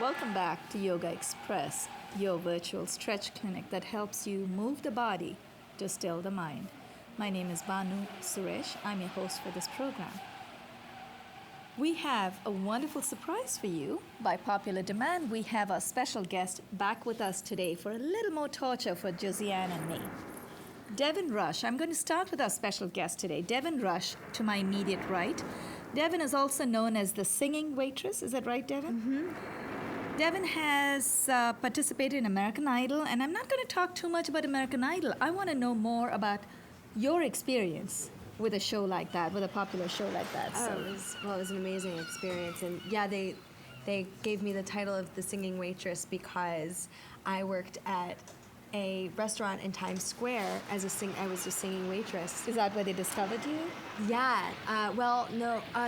Welcome back to Yogaxpress, your virtual stretch clinic that helps you move the body to still the mind. My name is Banu Suresh. I'm your host for this program. We have a wonderful surprise for you. By popular demand, we have a special guest back with us today for a little more torture for Josiane and me. Devyn Rush. I'm going to start with our special guest today. Devyn Rush, to my immediate right. Devyn is also known as the singing waitress. Is that right, Devyn? Mm-hmm. Devyn has participated in American Idol, and I'm not going to talk too much about American Idol. I want to know more about your experience with a show like that, with a popular show like that. It was an amazing experience, and yeah, they gave me the title of the singing waitress because I worked at a restaurant in Times Square as I was a singing waitress. Is that where they discovered you? Yeah.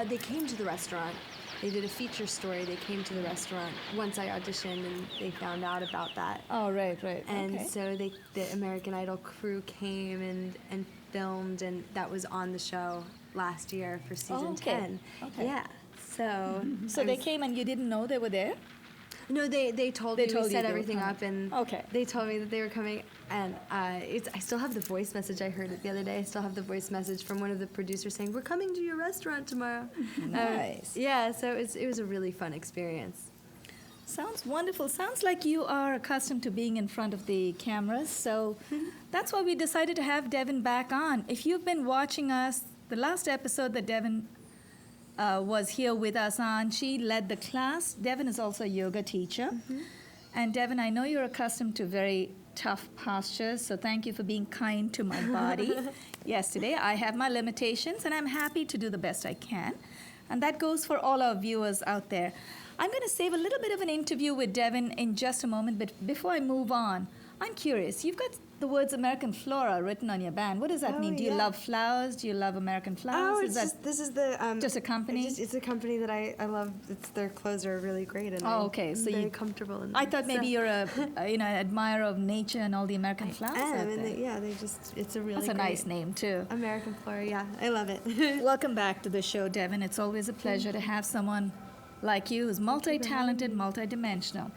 They came to the restaurant. They did a feature story. They came to the restaurant once I auditioned, and they found out about that. Oh, right. And okay. so the American Idol crew came and filmed, and that was on the show last year for season 10. Okay. Yeah. So. So they came and you didn't know they were there? No, they told me. We set everything up, and okay. They told me that they were coming, and I still have the voice message. I heard it the other day. I still have the voice message from one of the producers saying, "We're coming to your restaurant tomorrow." Nice. Yeah, so it was a really fun experience. Sounds wonderful. Sounds like you are accustomed to being in front of the cameras, so that's why we decided to have Devyn back on. If you've been watching us, the last episode that Devyn was here with us on, she led the class. Devyn is also a yoga teacher. Mm-hmm. And Devyn, I know you're accustomed to very tough postures, so thank you for being kind to my body yesterday. I have my limitations, and I'm happy to do the best I can. And that goes for all our viewers out there. I'm going to save a little bit of an interview with Devyn in just a moment, but before I move on, I'm curious. You've got the words American Flora written on your band. What does that mean? Do you love flowers? Do you love American flowers? This is the just a company? It's a company that I love. Their clothes are really great, and I'm very comfortable in them. I thought maybe you're an admirer of nature and all the American flowers out there. It's a really That's a nice name too. American Flora, yeah, I love it. Welcome back to the show, Devyn. It's always a pleasure to have someone like you who's multi-talented, multi-dimensional.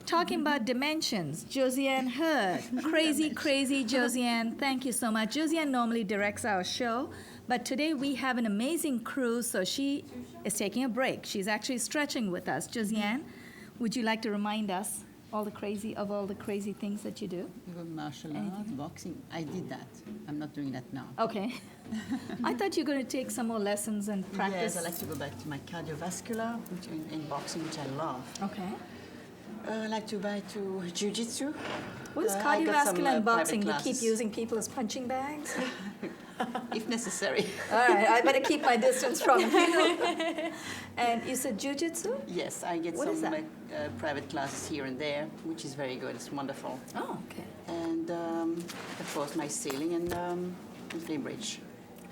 Talking about dimensions, Josiane Hurd. Crazy Josiane. Thank you so much. Josiane normally directs our show, but today we have an amazing crew, so she is taking a break. She's actually stretching with us. Josiane, would you like to remind us all the crazy things that you do? Martial arts, boxing. I did that. I'm not doing that now. Okay. I thought you were going to take some more lessons and practice. Yes, I like to go back to my cardiovascular in boxing, which I love. Okay. I like to buy to jiu-jitsu. What is cardiovascular and boxing? You keep using people as punching bags? If necessary. All right, I better keep my distance from you. And you said jiu-jitsu? Yes, I get some private classes here and there, which is very good. It's wonderful. Oh, okay. And of course, my sailing and play bridge.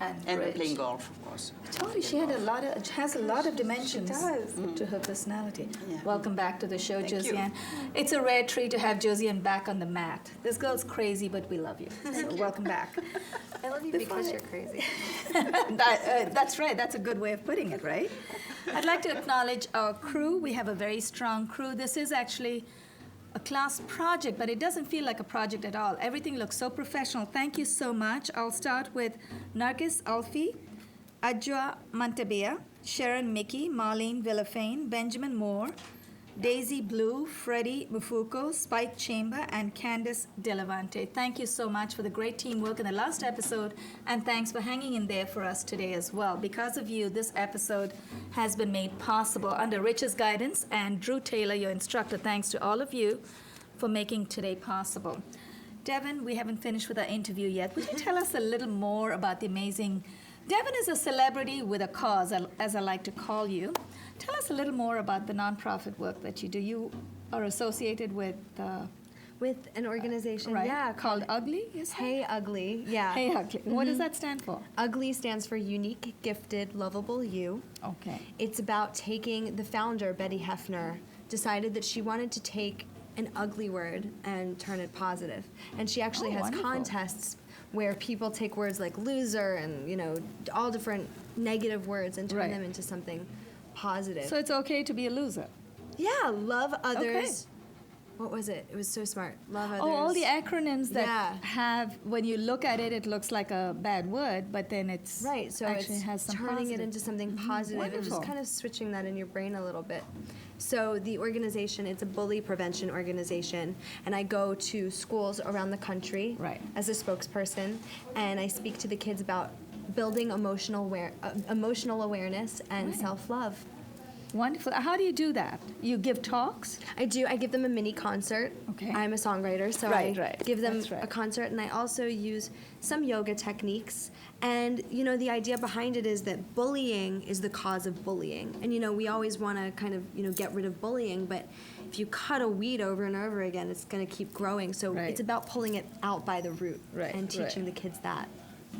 And playing golf, of course. I told you she has a lot of dimensions to her personality. Yeah. Welcome back to the show, Josiane. You. It's a rare treat to have Josiane back on the mat. This girl's crazy, but we love you. So welcome back. I love you because you're crazy. That's right. That's a good way of putting it, right? I'd like to acknowledge our crew. We have a very strong crew. This is actually a class project, but it doesn't feel like a project at all. Everything looks so professional. Thank you so much. I'll start with Nargis Alfi, Adjoa Mantabia, Sharon Mickey, Marlene Villafane, Benjamin Moore, Daisy Blue, Freddie Mufuko, Spike Chamber, and Candice Delavante. Thank you so much for the great teamwork in the last episode, and thanks for hanging in there for us today as well. Because of you, this episode has been made possible under Rich's guidance and Drew Taylor, your instructor. Thanks to all of you for making today possible. Devyn, we haven't finished with our interview yet. Would you tell us a little more about the amazing... Devyn is a celebrity with a cause, as I like to call you. Tell us a little more about the nonprofit work that you do. You are associated with... with an organization, right, yeah, called Ugly, is it? Hey Ugly, yeah. Hey Ugly. What does that stand for? Ugly stands for Unique, Gifted, Lovable You. Okay. It's about taking the founder, Betty Hefner, decided that she wanted to take an ugly word and turn it positive. And she actually has wonderful. contests where people take words like loser and, you know, all different negative words and turn Right. them into something positive. So it's okay to be a loser. yeah, love others. Okay. What was it? It was so smart. Love others. Oh, all the acronyms that Yeah. have, when you look at it, it looks like a bad word, but then it's Right, so actually it's has some turning positive. it into something positive and Wonderful. just kind of switching that in your brain a little bit. So the organization, it's a bully prevention organization, and I go to schools around the country Right. as a spokesperson, and I speak to the kids about building emotional awareness and Right. self-love. Wonderful. How do you do that? You give talks? I do. I give them a mini concert. Okay. I'm a songwriter, so Right, I right. give them That's right. a concert, and I also use some yoga techniques. And you know, the idea behind it is that bullying is the cause of bullying. And you know, we always want to kind of get rid of bullying, but if you cut a weed over and over again, it's going to keep growing. So Right. it's about pulling it out by the root Right, and teaching right. the kids that.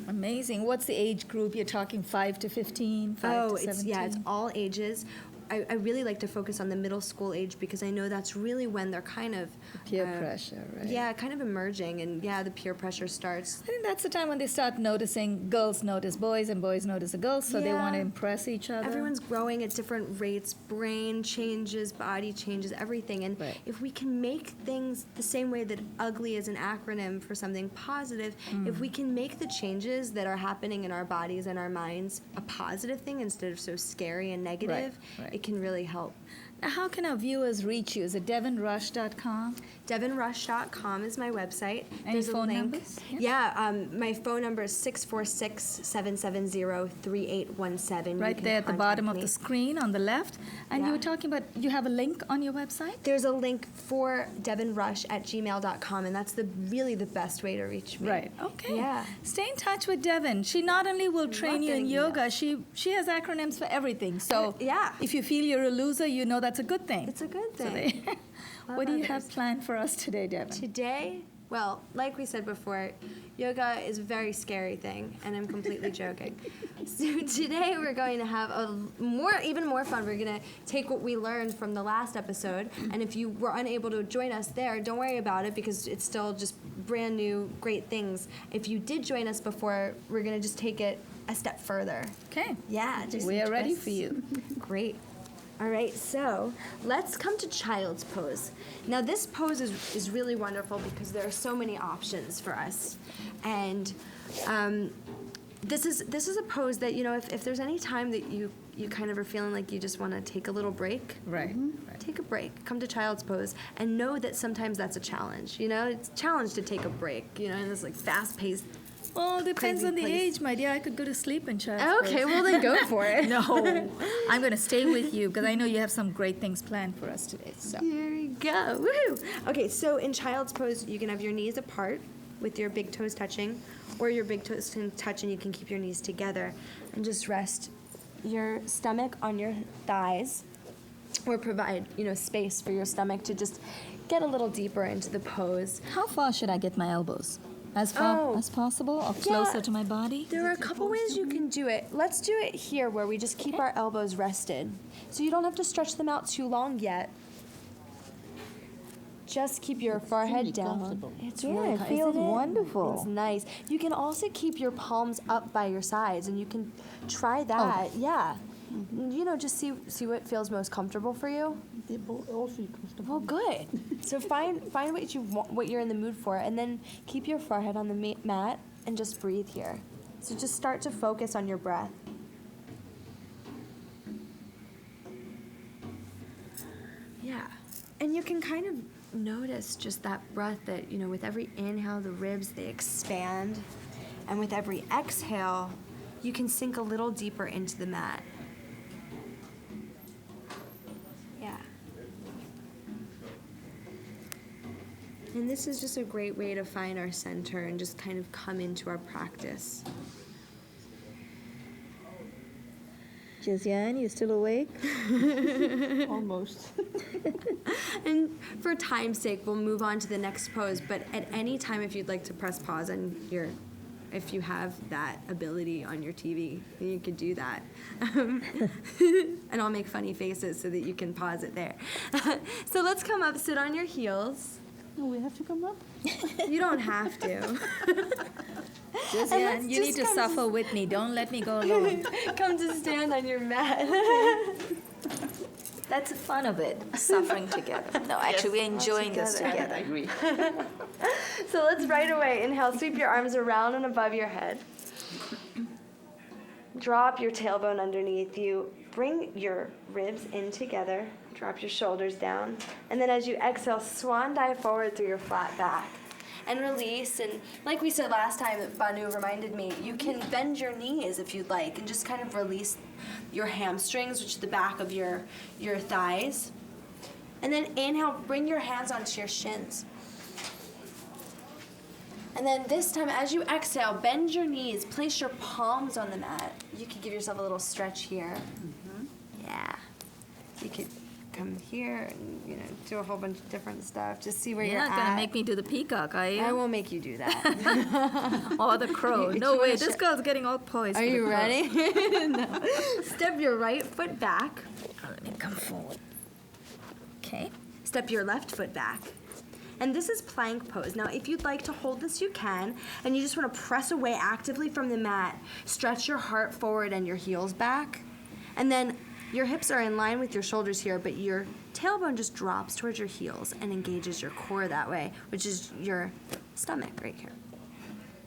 Amazing. What's the age group? You're talking 5 to 15, 5 to 17? It's all ages. I really like to focus on the middle school age because I know that's really when they're kind of Peer pressure, right? Yeah, kind of emerging, and the peer pressure starts. I think that's the time when they start noticing girls notice boys and boys notice the girls, so they want to Yeah. impress each other. Everyone's growing at different rates. Brain changes, body changes, everything. And Right. if we can make things the same way that ugly is an acronym for something positive, if we can make the changes that are happening in our bodies and our minds a positive thing instead of so scary and negative, right. it can really help. Now, how can our viewers reach you? Is it devynrush.com? DevynRush.com is my website. Any There's phone a link. numbers? My phone number is 646-770-3817. Right there at the bottom of the screen on the left. And you Yeah. were talking about, you have a link on your website? There's a link for devynrush@gmail.com, and that's really the best way to reach me. Right. Okay. Yeah. Stay in touch with Devyn. She not only will train you in getting yoga, she has acronyms for everything. So Yeah. if you feel you're a loser, you know that's a good thing. It's a good So thing. what do you have others. planned for us today, Devyn? Today, well, like we said before, yoga is a very scary thing, and I'm completely joking. So today we're going to have even more fun. We're going to take what we learned from the last episode, and if you were unable to join us there, don't worry about it because it's still just brand new, great things. If you did join us before, we're going to just take it a step further. Okay. Yeah, do some We are ready twists. for you. Great. All right, so let's come to child's pose. Now, this pose is really wonderful because there are so many options for us. And this is a pose that, if there's any time that you kind of are feeling like you just want to take a little break, Right. take a break. Come to child's pose and know that sometimes that's a challenge. It's a challenge to take a break, in this like fast-paced. Well, it depends Crazy on the place. age, my dear. I could go to sleep in child's Okay, pose. well then go for it. No, I'm going to stay with you because I know you have some great things planned for us today. So Here we go. Woohoo! Okay, so in child's pose, you can have your knees apart with your big toes touching, or your big toes can touch and you can keep your knees together and just rest your stomach on your thighs, or provide, space for your stomach to just get a little deeper into the pose. how far should I get my elbows? As far Oh. as possible or closer to my body? There are a couple ways you can do it. Let's do it here where we just keep our elbows rested. So you don't have to stretch them out too long yet. Just keep your forehead down. It's really it feels wonderful. It's nice. You can also keep your palms up by your sides, and you can try that. Yeah. Just see what feels most comfortable for you. Well, good. So find what you're in the mood for, and then keep your forehead on the mat and just breathe here. So just start to focus on your breath. Yeah. And you can kind of notice just that breath that, with every inhale, the ribs, they expand. And with every exhale, you can sink a little deeper into the mat. Yeah. And this is just a great way to find our center and just kind of come into our practice. Josiane, you still awake? Almost. And for time's sake, we'll move on to the next pose, but at any time if you'd like to press pause on if you have that ability on your TV, then you could do that. And I'll make funny faces so that you can pause it there. So let's come up, sit on your heels. No, we have to come up. You don't have to. Josiane, you need to suffer with me. Don't let me go alone. Come to stand on your mat. That's the fun of it, suffering together. No, actually, we're enjoying this I together. agree. So let's right away inhale, sweep your arms around and above your head. Drop your tailbone underneath you. Bring your ribs in together. Drop your shoulders down. And then as you exhale, swan dive forward through your flat back. And release. And like we said last time, Banu reminded me, you can bend your knees if you'd like and just kind of release your hamstrings, which is the back of your thighs. And then inhale, bring your hands onto your shins. And then this time, as you exhale, bend your knees, place your palms on the mat. You could give yourself a little stretch here. Mm-hmm. Yeah. You could come here and do a whole bunch of different stuff. Just see where You're you're not at. going to make me do the peacock, are you? I won't make you do that. Or the crow. You No wanna way, this girl's getting all poised. Are for the you crow. ready? No. Step your right foot back. Oh, let me come forward. Okay. Step your left foot back. And this is plank pose. Now, if you'd like to hold this, you can. And you just want to press away actively from the mat. Stretch your heart forward and your heels back. And then your hips are in line with your shoulders here, but your tailbone just drops towards your heels and engages your core that way, which is your stomach right here.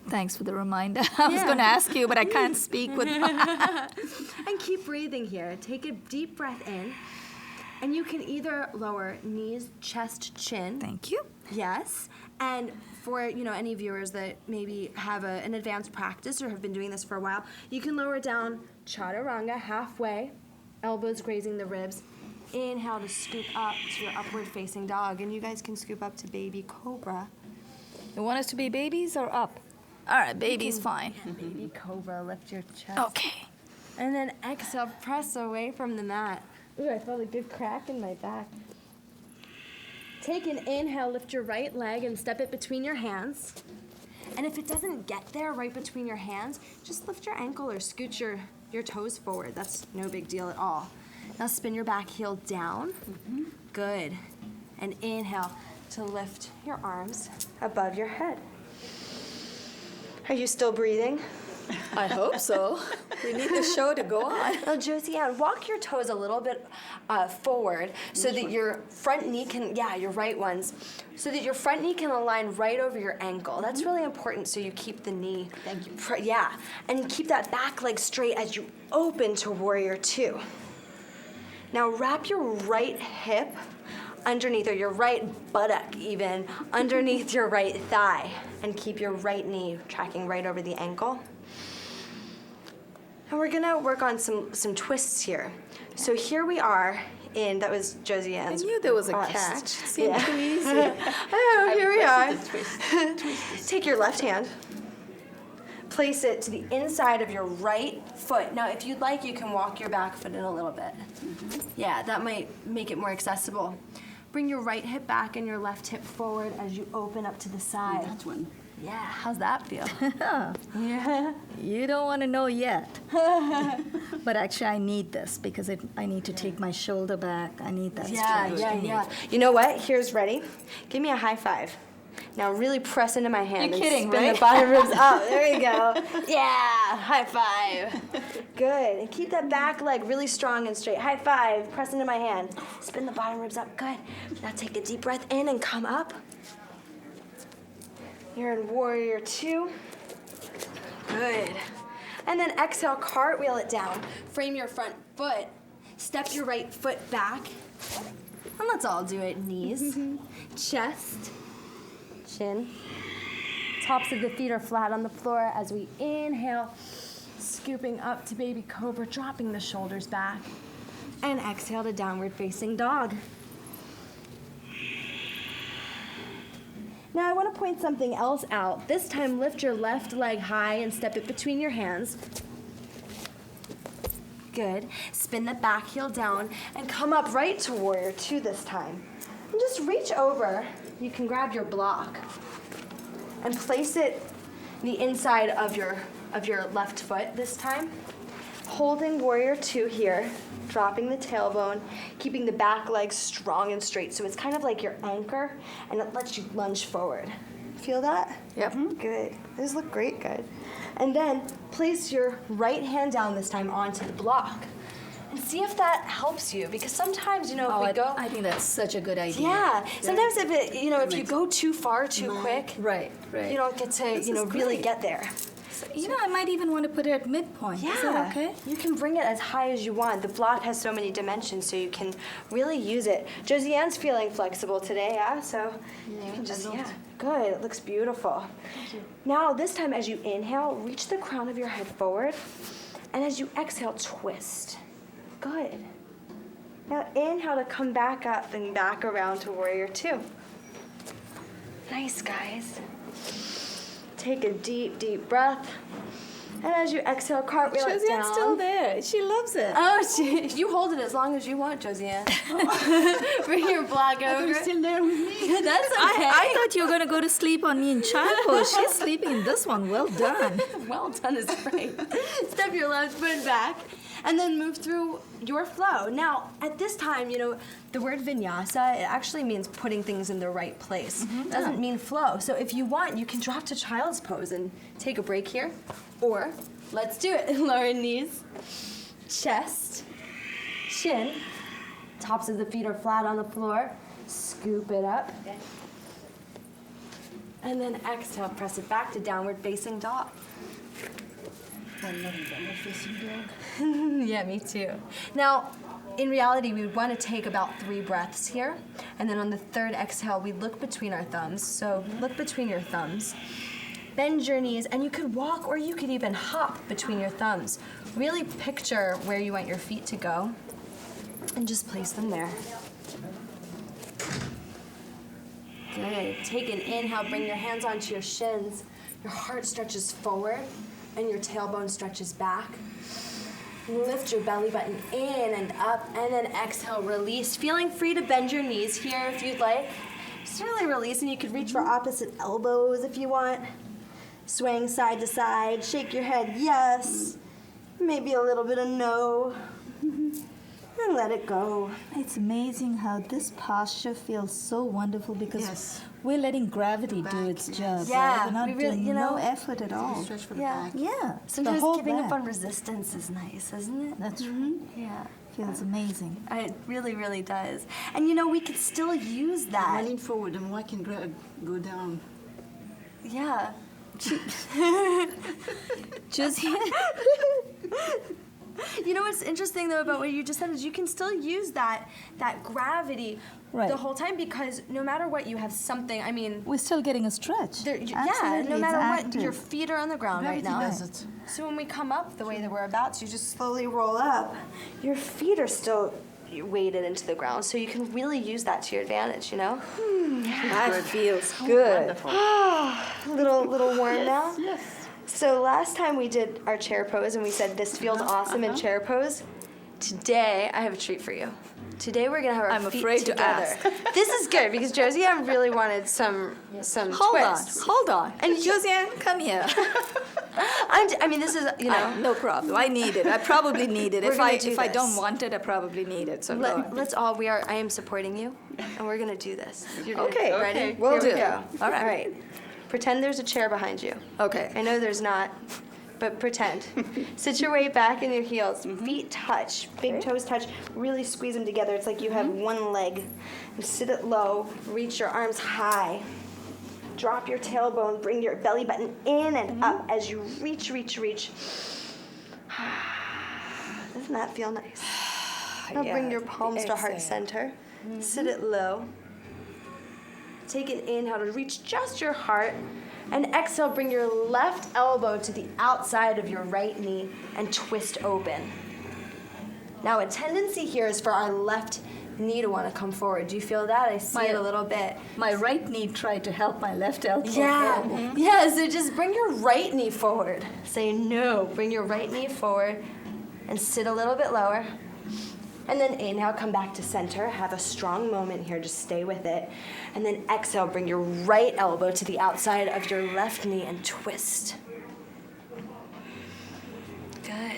Thanks for the reminder. I was going to ask you, but I can't speak with And keep breathing here. Take a deep breath in. And you can either lower knees, chest, chin. Thank you. Yes. And for any viewers that maybe have an advanced practice or have been doing this for a while, you can lower down chaturanga halfway, elbows grazing the ribs. Inhale to scoop up to your upward facing dog. And you guys can scoop up to baby cobra. You want us to be babies or up? All right, baby's fine. Baby cobra, lift your chest. Okay. And then exhale, press away from the mat. Ooh, I felt a good crack in my back. Take an inhale, lift your right leg and step it between your hands. And if it doesn't get there right between your hands, just lift your ankle or scoot your toes forward. That's no big deal at all. Now spin your back heel down. Mm-hmm. Good. And inhale to lift your arms above your head. Are you still breathing? I hope so. We need the show to go on. Now, Josiane, walk your toes a little bit forward so that your front knee can, your right ones, so that your front knee can align right over your ankle. That's really important so you keep the knee. Thank you. And keep that back leg straight as you open to warrior two. Now, wrap your right hip underneath, or your right buttock even, underneath your right thigh, and keep your right knee tracking right over the ankle. And we're gonna work on some twists here. So here we are that was Josiane's I knew there was a request. catch. It seemed too easy. Oh, here we are. Twist. Take your left hand, place it to the inside of your right foot. Now, if you'd like, you can walk your back foot in a little bit. Mm-hmm. Yeah, that might make it more accessible. Bring your right hip back and your left hip forward as you open up to the side. That one. Yeah, how's that feel? Yeah. You don't want to know yet. But actually, I need this because I need to take my shoulder back. I need that stretch. Yeah. You know what? Here's ready. Give me a high five. Now really press into my hand. You're kidding, and spin right? the bottom ribs up. There you go. Yeah, high five. Good. And keep that back leg really strong and straight. High five. Press into my hand. Spin the bottom ribs up. Good. Now take a deep breath in and come up. You're in warrior two. Good. And then exhale, cartwheel it down. Frame your front foot. Step your right foot back. And let's all do it. Knees, chest, chin. Tops of the feet are flat on the floor as we inhale, scooping up to baby cobra, dropping the shoulders back. And exhale to downward facing dog. Now I want to point something else out. This time lift your left leg high and step it between your hands. Good. Spin the back heel down and come up right to warrior two this time. And just reach over. You can grab your block and place it the inside of your left foot this time. Holding warrior two here, dropping the tailbone, keeping the back leg strong and straight. So it's kind of like your anchor, and it lets you lunge forward. Feel that? Yep. Good. Those look great, good. And then place your right hand down this time onto the block. And see if that helps you, because sometimes, if we go... I think that's such a good idea. Yeah. Sometimes if you go too far too quick, Right. you don't get to, really get there. I might even want to put it at midpoint. Yeah. Is that okay? You can bring it as high as you want. The block has so many dimensions, so you can really use it. Josiane's feeling flexible today, yeah? So you can just, Good. It looks beautiful. Thank you. Now, this time as you inhale, reach the crown of your head forward. And as you exhale, twist. Good. Now inhale to come back up and back around to warrior two. Nice, guys. Take a deep, deep breath. And as you exhale, cartwheel it down. Josiane's still there. She loves it. Oh, you hold it as long as you want, Josiane. Bring your block over. You're still there with me. That's okay. I thought you were going to go to sleep on me in child pose. She's sleeping in this one. Well done. Well done is great. Step your left foot back, and then move through your flow. Now, at this time, the word vinyasa, it actually means putting things in the right place. It doesn't mean flow. So if you want, you can drop to child's pose and take a break here. Or, let's do it. Lower knees, chest, chin, tops of the feet are flat on the floor. Scoop it up. And then exhale, press it back to downward facing dog. I love the facing dog. Yeah, me too. Now, in reality, we would want to take about 3 breaths here. And then on the third exhale, we look between our thumbs. So look between your thumbs. Bend your knees, and you could walk or you could even hop between your thumbs. Really picture where you want your feet to go and just place them there. Good. Take an inhale, bring your hands onto your shins. Your heart stretches forward and your tailbone stretches back. Lift your belly button in and up, and then exhale, release. Feeling free to bend your knees here if you'd like. Just really release, and you could reach for opposite elbows if you want. Swaying side to side, shake your head, yes. Maybe a little bit of no. And let it go. It's amazing how this posture feels so wonderful because Yes. we're letting gravity do its job. Yeah, right? We're not we really- doing no effort at all. Stretch for the Yeah. back. Yeah. Sometimes the whole giving up back. on resistance is nice, isn't it? That's right. Yeah. Feels amazing. It really, really does. And we could still use that. I lean forward and walking, go down. Yeah. Josiane. What's interesting though about what you just said is you can still use that gravity Right. the whole time, because no matter what, you have something. I mean, We're still getting a stretch. yeah. Absolutely, No it's matter what, active. your feet are on the ground Gravity right now. does it. So when we come up the way that we're about to, you just slowly roll up. Your feet are still weighted into the ground, so you can really use that to your advantage. That feels good. Wonderful. Little warm now. Yes. So last time we did our chair pose and we said this feels awesome in chair pose. Today I have a treat for you. Today we're gonna have our I'm feet afraid to together. ask. This is good because Josiane really wanted some twists. Hold on. And Josiane, come here. This is No problem. I need it. I probably need it. We're If gonna I do if I don't this. want it, I probably need it. So go ahead. let's all I am supporting you, and we're gonna do this. You're Okay. ready? Okay. Will Here we do. go. All right. All right. Pretend there's a chair behind you. Okay. I know there's not, but pretend. Sit your weight back in your heels. Feet touch, big toes touch. Really squeeze them together. It's like you have one leg. And sit it low. Reach your arms high. Drop your tailbone. Bring your belly button in and up as you reach. Doesn't that feel nice? Now bring your palms to heart center. Sit it low. Take an inhale to reach just your heart. And exhale, bring your left elbow to the outside of your right knee and twist open. Now, a tendency here is for our left knee to want to come forward. Do you feel that? I see it a little bit. My right knee tried to help my left elbow. Yeah. Yeah, so just bring your right knee forward. Say no. Bring your right knee forward and sit a little bit lower. And then inhale, come back to center. Have a strong moment here. Just stay with it. And then exhale, bring your right elbow to the outside of your left knee and twist. Good.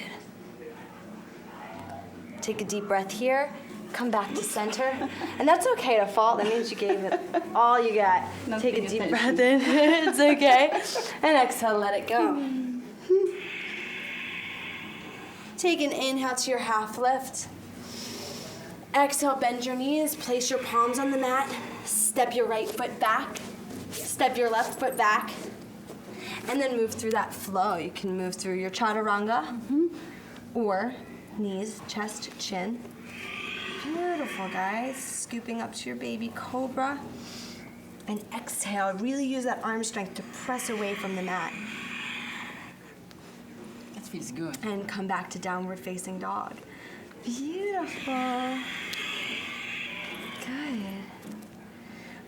Take a deep breath here. Come back to center. And that's okay to fall. That means you gave it all you got. Take a deep breath in. It's okay. And exhale, let it go. Take an inhale to your half lift. Exhale, bend your knees. Place your palms on the mat. Step your right foot back. Step your left foot back. And then move through that flow. You can move through your chaturanga or knees, chest, chin. Beautiful, guys. Scooping up to your baby cobra. And exhale. Really use that arm strength to press away from the mat. That feels good. And come back to downward facing dog. Beautiful. Good.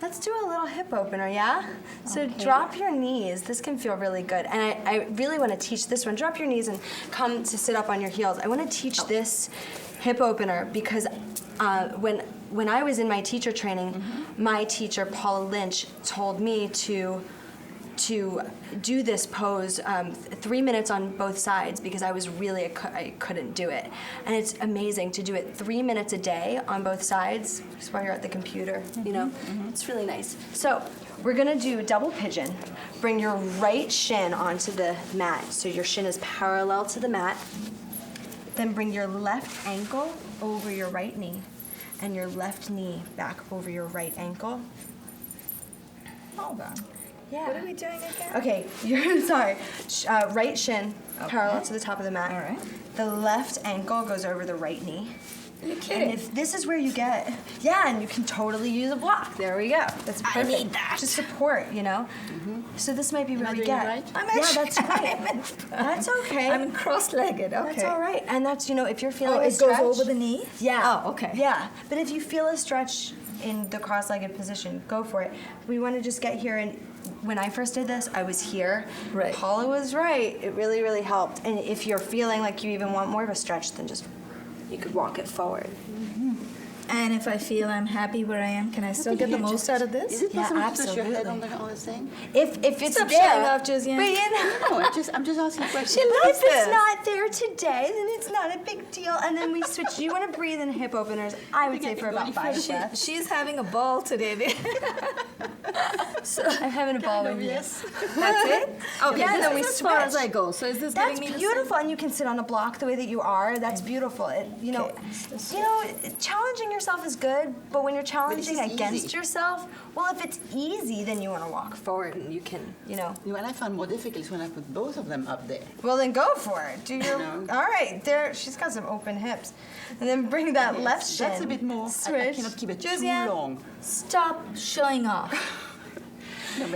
Let's do a little hip opener, yeah? So drop your knees. This can feel really good. And I really want to teach this one. Drop your knees and come to sit up on your heels. I want to teach this hip opener because when I was in my teacher training, my teacher, Paula Lynch, told me to do this pose 3 minutes on both sides because I was really, I couldn't do it. And it's amazing to do it 3 minutes a day on both sides, just while you're at the computer, you know? It's really nice. So we're gonna do double pigeon. Bring your right shin onto the mat, so your shin is parallel to the mat. Then bring your left ankle over your right knee, and your left knee back over your right ankle. Hold on. Yeah. What are we doing again? Okay, you're sorry. Right shin parallel to the top of the mat. All right. The left ankle goes over the right knee. You're kidding. And if this is where you get, yeah, and you can totally use a block. There we go. That's perfect. I need that. To support, you know. So this might be where we get. Right? Yeah, that's right. That's okay. I'm cross-legged. Okay. That's all right. And that's, you know, if you're feeling Oh, a it stretch. goes over the knee? Yeah. Oh, okay. Yeah. But if you feel a stretch in the cross-legged position, go for it. We want to just get here, and when I first did this, I was here. Right. Paula was right. It really, really helped. And if you're feeling like you even want more of a stretch, then just, you could walk it forward. And if I feel I'm happy where I am, can I still get the most out of this? Is it Yeah, possible to push your head absolutely. on the thing? If it's Stop there. showing off, Josiane. But, you know, No, I'm just asking questions. if it's not there today, then it's not a big deal. And then we switch. You want to breathe in hip openers, I would say, for about 5 breaths. She's having a ball today. I'm having a ball with you. Yes. That's it? Okay, Yeah, this then we is as far as switch. I go. So is this That's giving me beautiful, and you can sit on a block the way that you are. That's beautiful. You know, challenging yourself is good, but when you're challenging is against easy. yourself, well, if it's easy, then you want to walk forward, and you can, you know. What I found more difficult is when I put both of them up there. Well, then go for it. Do your. No. All right, there. She's got some open hips, and then bring that Yes, left shin. That's a bit more. I Switch. cannot keep it Josiane. too long. Stop showing off.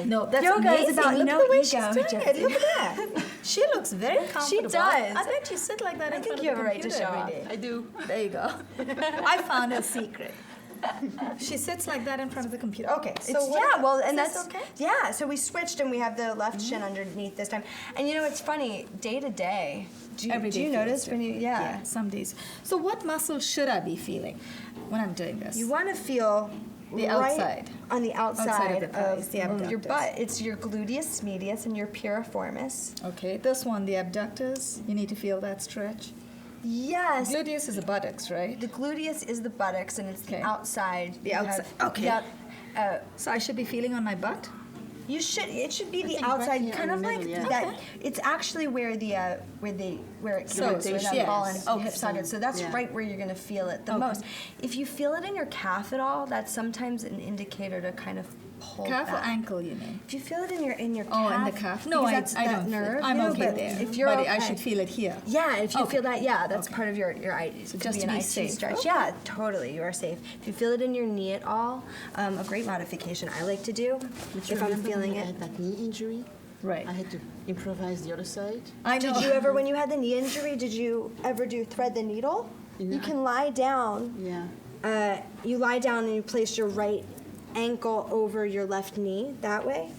No, that's Yoga is amazing. about Look no at the way ego, she's doing Jessica. it. Look at that. She looks very comfortable. does. I bet you sit like that I in think front you of have the a right to computer show every off. day. I do. There you go. I found a secret. She sits like that in front of the computer. Okay, so And is this that's okay? yeah. So we switched, and we have the left shin underneath this time. And you know, it's funny, day to day. Do Every day you feels notice when you Yeah, some days. So what muscle should I be feeling when I'm doing this? You want to feel The right outside. on the outside, of the thighs, the your abductors. butt. It's your gluteus medius and your piriformis. Okay, this one, the abductors, you need to feel that stretch. Yes. Gluteus is the buttocks, right? The gluteus is the buttocks, and it's Okay. the outside. The You have- outside, okay. Yep. So I should be feeling on my butt? You should. It should be the think right outside, here kind in of the like middle, yeah. that. Okay. It's actually where it So, goes, where that yes. ball and Okay. hip socket. So that's Yeah. right where you're gonna feel it the Okay. most. If you feel it in your calf at all, that's sometimes an indicator to kind of pull Calf or back. ankle, you mean? If you feel it in your calf. Oh, in the calf? No, because I that's that don't feel nerve. it. I'm you know, okay but there. If you're but okay. I should feel it here. Yeah, if you Okay. feel that, yeah, that's Okay. part of your So it could just be to an be IT safe. stretch. Okay. Yeah, totally, you are safe. If you feel it in your knee at all, a great modification I like to do if I'm feeling when I it. had that knee injury, Right. I had to improvise the other side. I know. Did you ever, when you had the knee injury, did you ever do thread the needle? You No. can lie down Yeah. you lie down and you place your right ankle over your left knee that way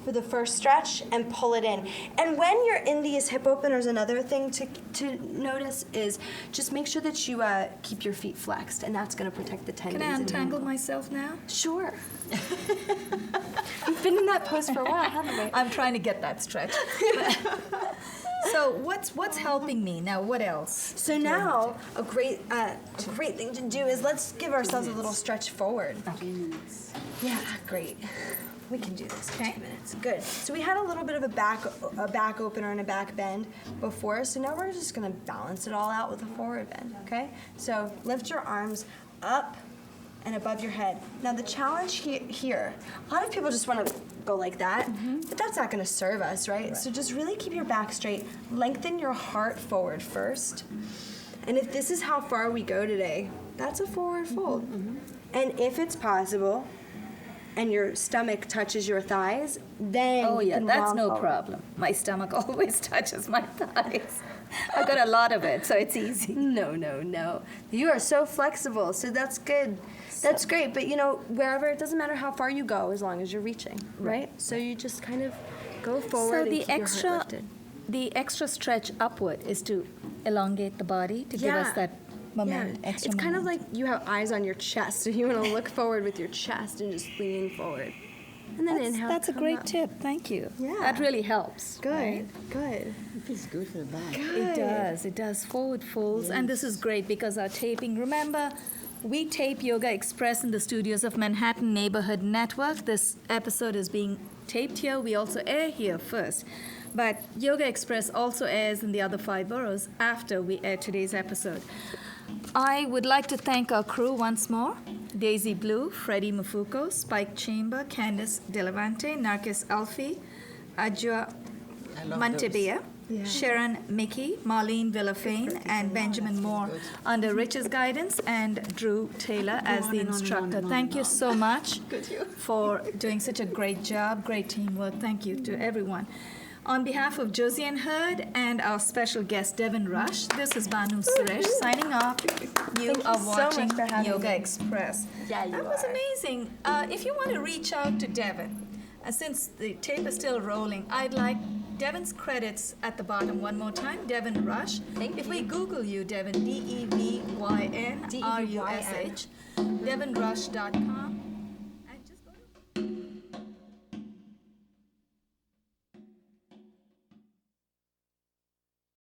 for the first stretch and pull it in. And when you're in these hip openers, another thing to notice is just make sure that you keep your feet flexed, and that's going to protect the tendons. Can I untangle myself now? Sure. We've been in that pose for a while, haven't we? I'm trying to get that stretch. So what's helping me now? What else? So now a great thing to do is let's give ourselves a little stretch forward. Yeah, great. We can do this in 2 minutes. Good. So we had a little bit of a back opener and a back bend before, so now we're just gonna balance it all out with a forward bend, okay? So lift your arms up and above your head. Now the challenge here, a lot of people just wanna go like that, but that's not gonna serve us, right? So just really keep your back straight. Lengthen your heart forward first. And if this is how far we go today, that's a forward fold. And if it's possible, and your stomach touches your thighs, then you can that's roll no forward. problem. My stomach always touches my thighs. I got a lot of it, so it's easy. No. You are so flexible, so that's good. That's great, but wherever, it doesn't matter how far you go as long as you're reaching, right? So you just kind of go forward So and the keep your heart lifted. the extra stretch upward is to elongate the body to give us that moment. Yeah, Extra it's kind of moment. like you have eyes on your chest, so you want to look forward with your chest and just lean forward. And then inhale. That's a come great up. tip. Thank you. Yeah. That really helps. Good, right? good. It feels good for the back. It does. It does. Forward folds. And this is great because our taping, remember, we tape Yogaxpress in the studios of Manhattan Neighborhood Network. This episode is being taped here. We also air here first. But Yogaxpress also airs in the other 5 boroughs after we air today's episode. I would like to thank our crew once more. Daisy Blue, Freddie Mafuko, Spike Chamber, Candice Delavante, Narkis Alfi, Adjoa I love Mantebia, Yeah. Sharon Mickey, Marlene Villafane, and Benjamin Moore under Rich's guidance, and Drew Taylor as the instructor. Thank you so much for doing such a great job, great teamwork. Thank you to everyone. On behalf of Josiane Hurd and our special guest, Devyn Rush, this is Banu Suresh signing off. You Thank are you so much watching for having Yoga me. Express. Yeah, you That was are. amazing. If you want to reach out to Devyn, since the tape is still rolling, I'd like Devyn's credits at the bottom one more time. Devyn Rush. If we Google you, Devyn, DEVYNRUSH, DevynRush.com.